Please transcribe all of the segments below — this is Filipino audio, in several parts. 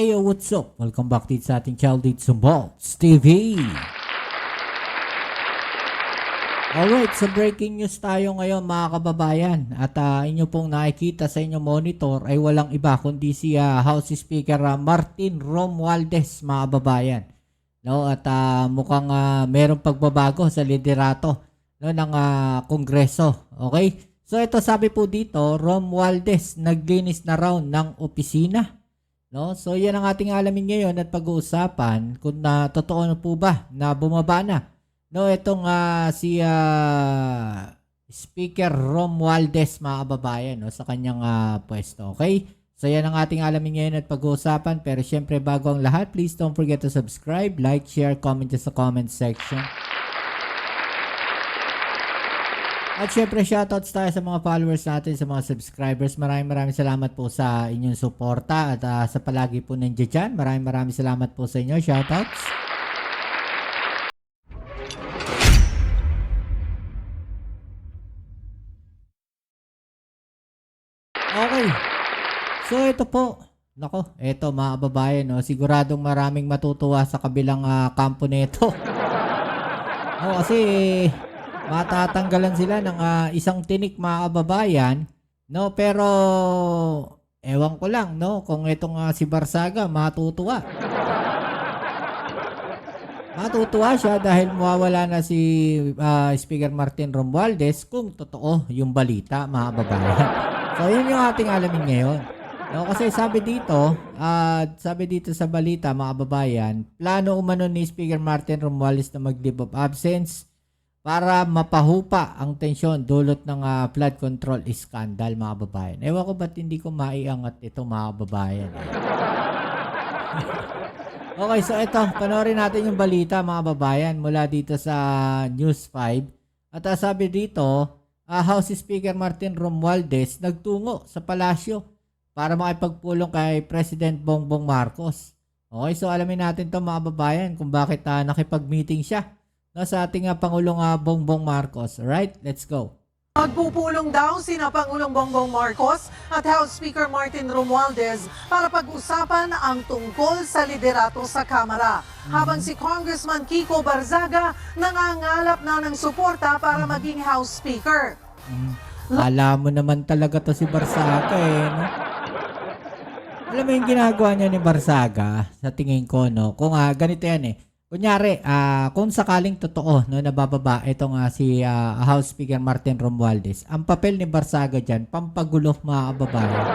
Ayo, what's up? Welcome back dito sa ating Child Eats Bolts TV. Alright, so breaking news tayo ngayon mga kababayan. At inyo pong nakikita sa inyong monitor ay walang iba kundi si House Speaker Martin Romualdez mga kababayan. No, at mukhang merong pagbabago sa liderato ng Kongreso. Okay? So ito sabi po dito, Romualdez naglinis na raw ng opisina. No? So yan ang ating alamin ngayon at pag-uusapan kung totoo na po ba na bumaba na. No, itong si Speaker Romualdez mga kababayan, no, sa kanyang pwesto. Okay? So yan ang ating alamin ngayon at pag-uusapan. Pero syempre bago ang lahat, please don't forget to subscribe, like, share, comment sa comment section. At syempre, shoutouts tayo sa mga followers natin, sa mga subscribers. Maraming salamat po sa inyong suporta at sa palagi po nandiyan dyan. Maraming salamat po sa inyo. Shoutouts. Okay. So ito po. Nako, ito mga kababayan, no? Siguradong maraming matutuwa sa kabilang kampo nito. No, kasi matatanggalan sila ng isang tinik mga kababayan, no? Pero ewan ko lang, no, kung itong si Barsaga matutuwa. Matutuwa siya dahil mawawala na si Speaker Martin Romualdez kung totoo yung balita mga kababayan. So yun yung ating alamin ngayon. No, kasi sabi dito sa balita mga kababayan, plano umano ni Speaker Martin Romualdez na mag-leave of absence para mapahupa ang tensyon dulot ng flood control scandal mga kababayan. Ewan ko ba't hindi ko maiangat ito mga kababayan. Okay, so ito, panoorin natin yung balita mga kababayan mula dito sa News 5. At sabi dito, House Speaker Martin Romualdez nagtungo sa palasyo para makipagpulong kay President Bongbong Marcos. Okay, so alamin natin to mga kababayan kung bakit nakipag-meeting siya sa ating Pangulong Bongbong Marcos. Alright, let's go. Magpupulong daw sina Pangulong Bongbong Marcos at House Speaker Martin Romualdez para pag-usapan ang tungkol sa liderato sa Kamara. Habang si Congressman Kiko Barzaga nangangalap na ng suporta para maging House Speaker. Alam mo naman talaga to si Barzaga no? Alam mo yung ginagawa niya ni Barzaga sa tingin ko, no? Kung ganito yan kunyari, kung sakaling totoo no, nabababa itong si House Speaker Martin Romualdez, ang papel ni Barzaga dyan, pampagulo mga kababayan.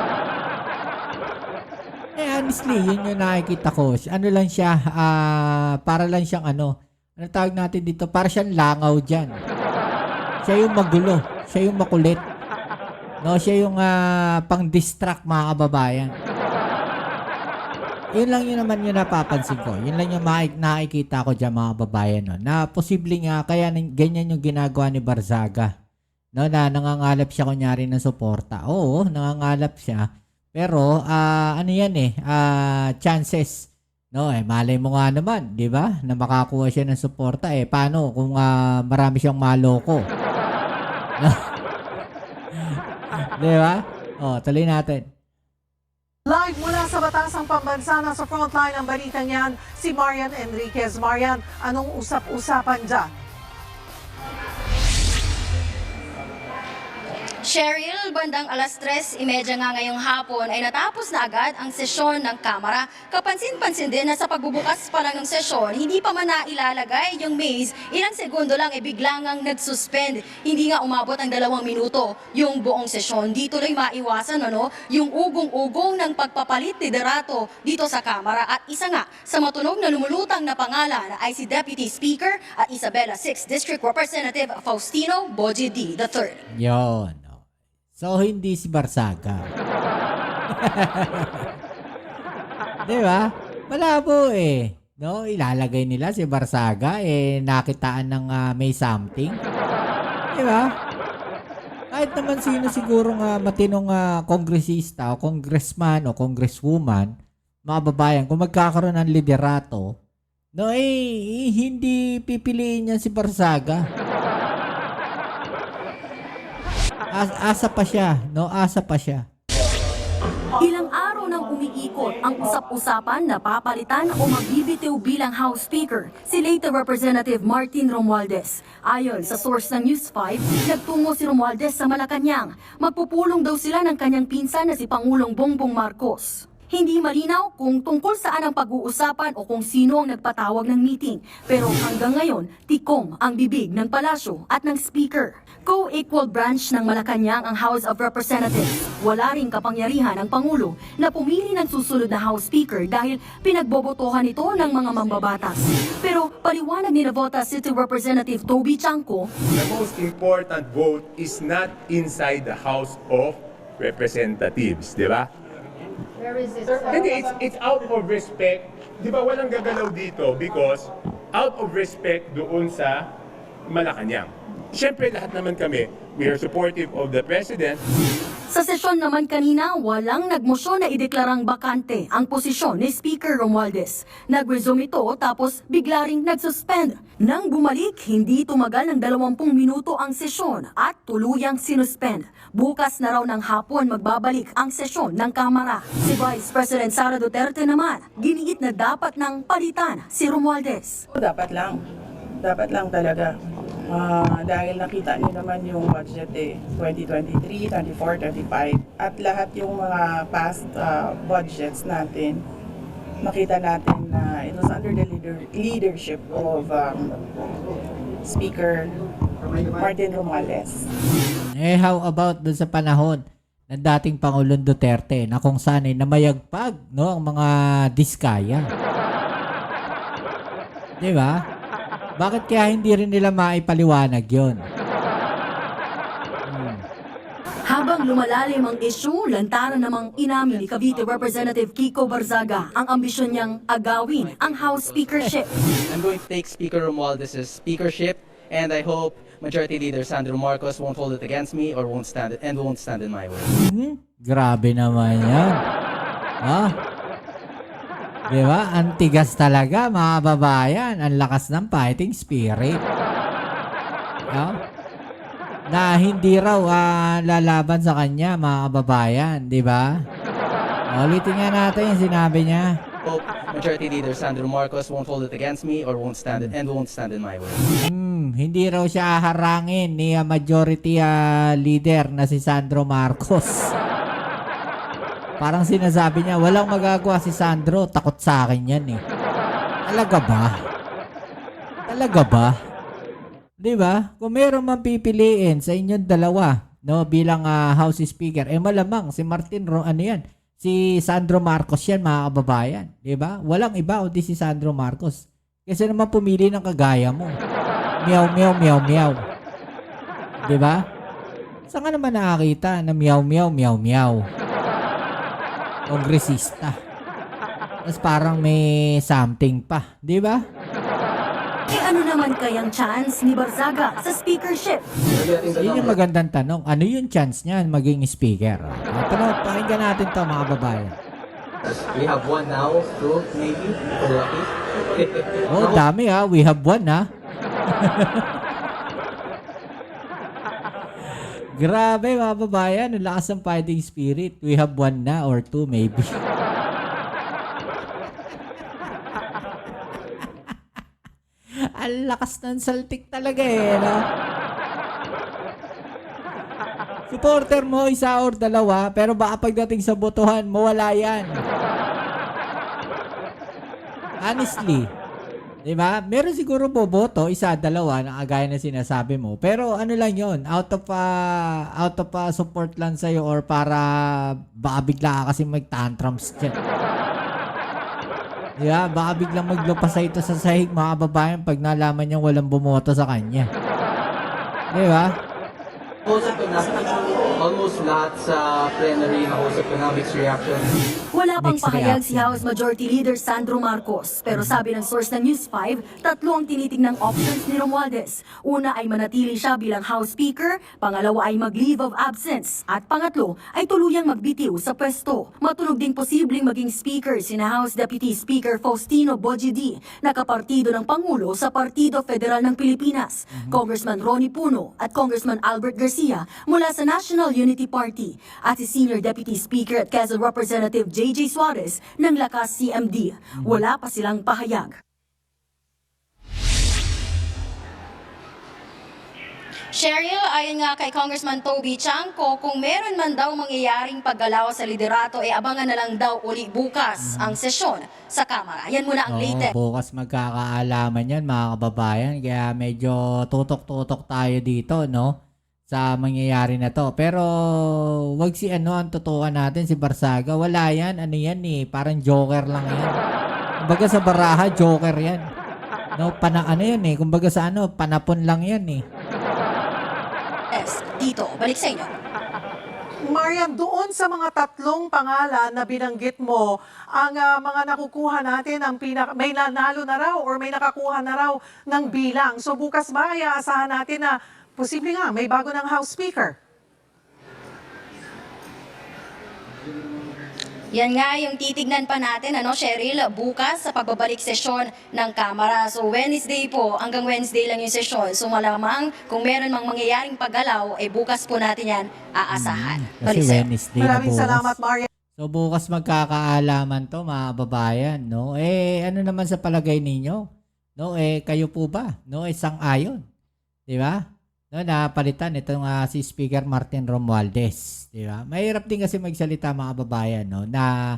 Honestly, yun yung nakikita ko. Ano lang siya, para lang siyang ano tawag natin dito, para siyang langaw dyan. Siya yung magulo, siya yung makulit. No, siya yung pang-distract mga kababayan. Yun lang yun naman yung napapansin ko. Yun lang yung nakikita ko dyan mga babayan. No? Na posibleng kaya ganyan yung ginagawa ni Barzaga. No? Na nangangalap siya kunyari ng suporta. Oo, nangangalap siya. Pero ano yan chances. No, malay mo nga naman, di ba? Na makakuha siya ng suporta. Paano kung marami siyang maloko? No? Di ba? Tuloy natin. Live mula sa Batasang Pambansa, sa frontline ng balitang yan, si Marian Enriquez. Marian, anong usap-usapan dyan? Cheryl, bandang alas 3:30 nga ngayong hapon ay natapos na agad ang sesyon ng Kamara. Kapansin-pansin din na sa pagbubukas pa lang ng sesyon, hindi pa man nailalagay yung maze, ilang segundo lang bigla ngang nag-suspend. Hindi nga umabot ang 2 minuto yung buong sesyon. Di tuloy maiwasan yung ugong-ugong ng pagpapalit liderato dito sa Kamara. At isa nga sa matunog na lumulutang na pangalan ay si Deputy Speaker at Isabela 6th District Representative Faustino Boji D. III. Yon. So, hindi si Barzaga. Di ba? Malabo No? Ilalagay nila si Barzaga, nakitaan ng may something. Di ba? Kahit naman sino siguro matinong kongresista o congressman o congresswoman, mga babayan, kung magkakaroon ng liderato, no, hindi pipiliin niya si Barzaga. Asa pa siya, no? Asa pa siya. Ilang araw na nang umiikot ang usap-usapan na papalitan o magbibitiw bilang House Speaker si late Representative Martin Romualdez. Ayon sa source ng News 5, nagtungo si Romualdez sa Malacanang. Magpupulong daw sila ng kanyang pinsan na si Pangulong Bongbong Marcos. Hindi malinaw kung tungkol saan ang pag-uusapan o kung sino ang nagpatawag ng meeting. Pero hanggang ngayon, tikom ang bibig ng palasyo at ng speaker. Co-equal branch ng Malacanang ang House of Representatives. Wala ring kapangyarihan ang Pangulo na pumili ng susunod na House Speaker dahil pinagbobotohan ito ng mga mambabatas. Pero paliwanag ni Navota City Representative Toby Chanco, The most important vote is not inside the House of Representatives, di ba? Hindi, it's out of respect. Di ba walang gagalaw dito because out of respect doon sa Malacanang. Siyempre lahat naman kami, we are supportive of the President. sa sesyon naman kanina, walang nagmosyon na ideklarang bakante ang posisyon ni Speaker Romualdez. Nag-resume ito tapos bigla ring nagsuspend. Nang bumalik, hindi tumagal ng 20 minuto ang sesyon at tuluyang sinuspend. Bukas na raw ng hapon magbabalik ang sesyon ng Kamara. Si Vice President Sara Duterte naman, giniit na dapat nang palitan si Romualdez. Dapat lang talaga. Dahil nakita niyo naman yung budget 2023, 24, 25 at lahat yung mga past budgets natin, nakita natin na it was under the leadership of Speaker Martin Romualdez. How about dun sa panahon ng dating Pangulong Duterte na kung saan ay namayagpag ang mga diskaya? Di ba? Bakit kaya hindi rin nila maipaliwanag yun? Habang lumalalim ang issue, lantaran namang inamin ni Cavite Representative Kiko Barzaga ang ambisyon niyang agawin ang House Speakership. I'm going to take Speaker Romualdez's speakership, and I hope Majority Leader Sandro Marcos won't hold it against me or won't stand in my way. Grabe naman yan. Ha? Di ba? Ang tigas talaga, mga babayan. Ang lakas ng fighting spirit. Na hindi raw lalaban sa kanya, mga kababayan. Di ba? Ulitin nga natin yung sinabi niya. Hope Majority Leader Sandro Marcos won't hold it against me or won't stand in my way. Hindi raw siya harangin ni majority leader na si Sandro Marcos. Parang sinasabi niya, walang magagawa si Sandro, takot sa akin yan eh. Talaga ba? Talaga ba? Di ba? Kung meron man pipiliin sa inyong dalawa, bilang House Speaker, malamang si si Sandro Marcos yan, mga kababayan. Di ba? Walang iba kundi si Sandro Marcos. Kasi naman pumili ng kagaya mo. Meow, meow, meow, meow. Di ba? Saan ka naman nakakita na meow, meow, meow, meow? Kongresista. Tapos parang may something pa. Di ba? Ano naman kayang chance ni Barzaga sa speakership? Yun yung magandang tanong. Ano yung chance niya maging speaker? Pakinggan natin to, mga babae. We have one now, two, maybe, for lucky. Dami We have one Grabe, mga babayan. Ang lakas ng fighting spirit. We have one na or two maybe. Ang lakas ng saltik talaga no? Supporter mo, isa or dalawa, pero baka pagdating sa botohan, mawala yan. Honestly. Diba? Meron siguro boboto, isa, dalawa, na agaya na sinasabi mo. Pero ano lang yon, out of support lang sa'yo or para baka bigla ka kasi mag-tantrums dyan. Diba? Baka biglang maglupas ito sa sahig, mga babayan, pag nalaman niyang walang bumoto sa kanya. Diba? Almost lahat sa plenary nakausap ko na mixed reaction. Wala pang Mixed pahayag reaction. si House Majority Leader Sandro Marcos. Pero sabi ng source ng News 5, 3 ang tinitingnang options ni Romualdez. Una ay manatili siya bilang House Speaker, pangalawa ay mag-leave of absence, at pangatlo ay tuluyang magbitiw sa pwesto. Matunog ding posibleng maging Speaker sina House Deputy Speaker Faustino Bojidi, na kapartido ng Pangulo sa Partido Federal ng Pilipinas, Congressman Ronnie Puno at Congressman Albert Garcia mula sa National Unity Party at si Senior Deputy Speaker at Quezon Representative J.J. Suarez ng Lakas CMD. Wala pa silang pahayag. Cheryl, ayon nga kay Congressman Toby Chanco, kung meron man daw mangyayaring paggalaw sa liderato, abangan na lang daw uli bukas ang sesyon sa Kamara. Yan muna ang latest. Bukas magkakaalaman yan mga kababayan. Kaya medyo tutok-tutok tayo dito, no? Sa mangyayari na to. Pero wag si ang tutukan natin, si Barsaga. Wala yan. Ano yan eh. Parang joker lang yan. Kumbaga sa baraha, joker yan. No, ano yan eh. Kumbaga sa panapon lang yan eh. Dito, balik sa inyo. Marian, doon sa mga tatlong pangalan na binanggit mo, ang mga nakukuha natin, may nanalo na raw or may nakakuha na raw ng bilang. So bukas ba ay aasahan natin na posible nga may bago ng House Speaker? Yan nga yung titignan pa natin, Cheryl, bukas sa pagbabalik sesyon ng Kamara. So Wednesday po, hanggang Wednesday lang yung sesyon. So malamang kung meron mang mangyayaring paggalaw, bukas po natin yan aasahan. Kasi Balik sa'yo. Wednesday na Maraming bukas. salamat, Marian. So bukas magkakaalaman to mga babayan, no? Ano naman sa palagay ninyo? No, kayo po ba? No, sang-ayon. 'Di ba? No, napalitan itong si Speaker Martin Romualdez, 'di ba? Mahirap din kasi magsalita mga babayan, no, na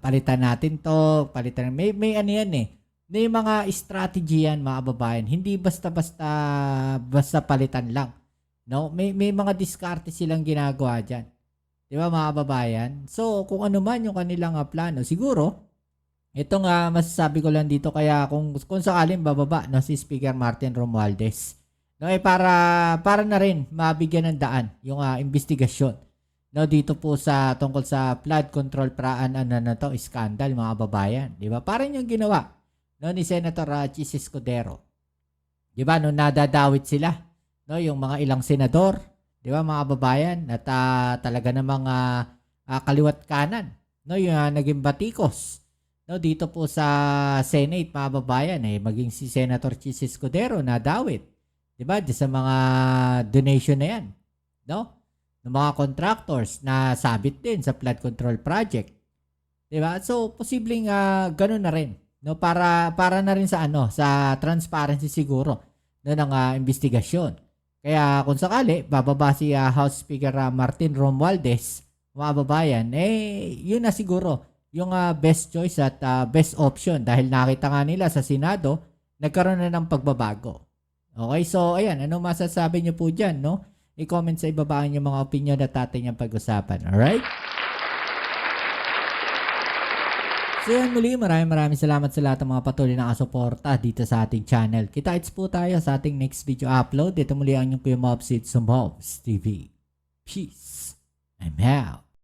palitan natin 'to, palitan may ano yan eh. May mga strategy yan mga babayan. Hindi basta palitan lang. No, may mga diskarte silang ginagawa diyan. 'Di ba mga babayan? So, kung ano man yung kanilang plano, siguro ito nga masasabi ko lang dito kaya kung sakaling bababa no si Speaker Martin Romualdez. No, para na rin mabigyan ng daan yung investigasyon no dito po sa tungkol sa flood control scandal mga babayan, di ba? Parang yung ginawa no ni Senator Chis Escudero. Di ba? No, nadadawit sila no yung mga ilang senador, di ba mga babayan, at talaga namang kaliwat kanan no yung naging batikos no dito po sa Senate mga babayan, maging si Senator Chis Escudero nadawit. Diba? Sa mga donation na yan. No? Ng mga contractors na sabit din sa flood control project. Diba? So, posibleng ganun na rin. No? Para na rin sa sa transparency siguro no, ng investigasyon. Kaya kung sakali, bababa si House Speaker Martin Romualdez, mga babayan, yun na siguro yung best choice at best option dahil nakita nga nila sa Senado, nagkaroon na ng pagbabago. Okay, so ayan, anong masasabi niyo po dyan, no? I-comment sa ibaba yung mga opinion at ating yung pag-usapan, alright? So yan muli, maraming salamat sa lahat ng mga patuloy na kasuporta dito sa ating channel. Kita-its po tayo sa ating next video upload. Dito muli ang inyong Kuya Mobs, it's Mobs TV. Peace. I'm out.